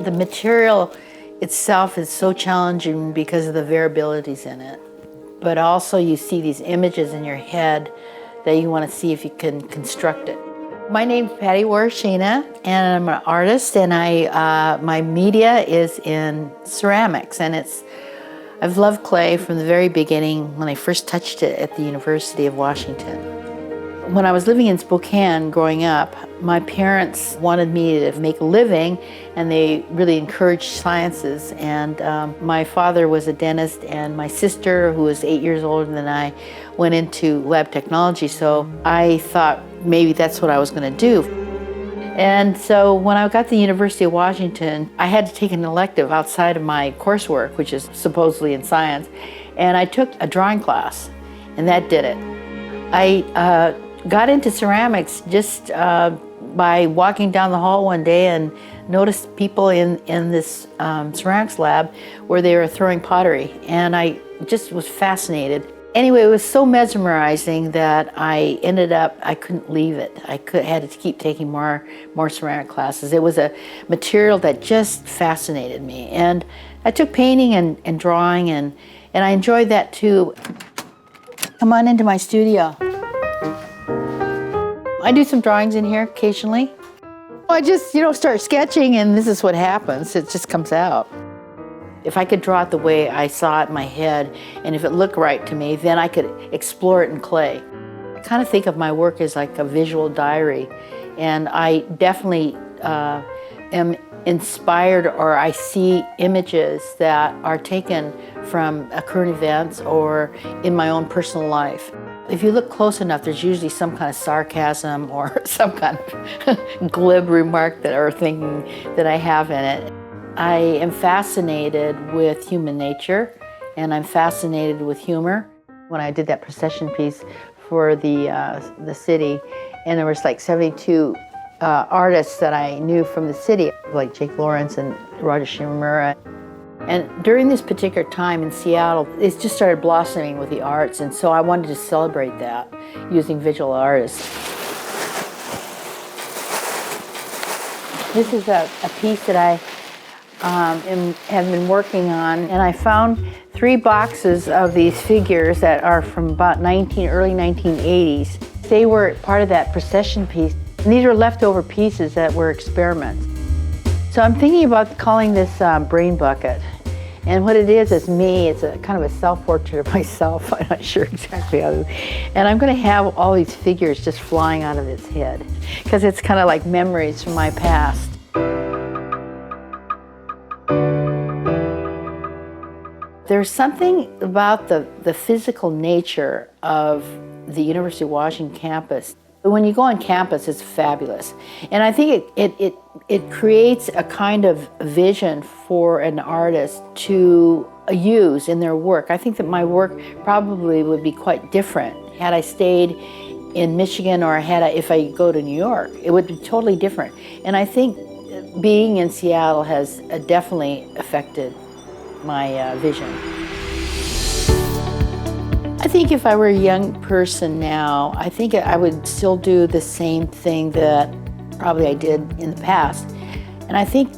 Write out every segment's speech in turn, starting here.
The material itself is so challenging because of the variabilities in it. But also you see these images in your head that you want to see if you can construct it. My name's Patti Warashina, and I'm an artist, and my media is in ceramics, and I've loved clay from the very beginning when I first touched it at the University of Washington. When I was living in Spokane growing up, my parents wanted me to make a living, and they really encouraged sciences. And my father was a dentist, and my sister, who was 8 years older than I, went into lab technology. So I thought maybe that's what I was going to do. And so when I got to the University of Washington, I had to take an elective outside of my coursework, which is supposedly in science, and I took a drawing class, and that did it. I got into ceramics just by walking down the hall one day and noticed people in this ceramics lab where they were throwing pottery, and I just was fascinated. Anyway, it was so mesmerizing that I couldn't leave it. Had to keep taking more ceramic classes. It was a material that just fascinated me. And I took painting and drawing, and I enjoyed that too. Come on into my studio. I do some drawings in here occasionally. I just, start sketching, and this is what happens. It just comes out. If I could draw it the way I saw it in my head, and if it looked right to me, then I could explore it in clay. I kind of think of my work as like a visual diary, and I definitely am inspired, or I see images that are taken from current events or in my own personal life. If you look close enough, there's usually some kind of sarcasm or some kind of glib remark or thinking that I have in it. I am fascinated with human nature, and I'm fascinated with humor. When I did that procession piece for the city, and there was like 72 artists that I knew from the city, like Jake Lawrence and Roger Shimamura. And during this particular time in Seattle, it just started blossoming with the arts, and so I wanted to celebrate that using visual artists. This is a piece that I have been working on, and I found 3 boxes of these figures that are from about early 1980s. They were part of that procession piece, and these were leftover pieces that were experiments. So I'm thinking about calling this Brain Bucket. And what it is me. It's a kind of a self-portrait of myself. I'm not sure exactly how. And I'm going to have all these figures just flying out of its head, because it's kind of like memories from my past. There's something about the physical nature of the University of Washington campus. When you go on campus, it's fabulous. And I think it creates a kind of vision for an artist to use in their work. I think that my work probably would be quite different had I stayed in Michigan, or if I go to New York. It would be totally different. And I think being in Seattle has definitely affected my vision. I think if I were a young person now, I think I would still do the same thing that probably I did in the past. And I think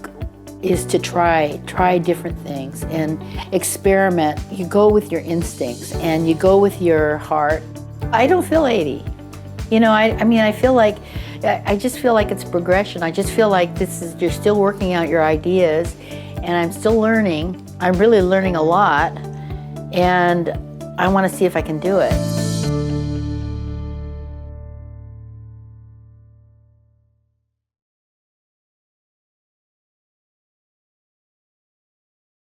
is to try different things and experiment. You go with your instincts and you go with your heart. I don't feel 80. I feel like, I just feel like it's progression. I just feel like you're still working out your ideas, and I'm still learning. I'm really learning a lot, and I want to see if I can do it.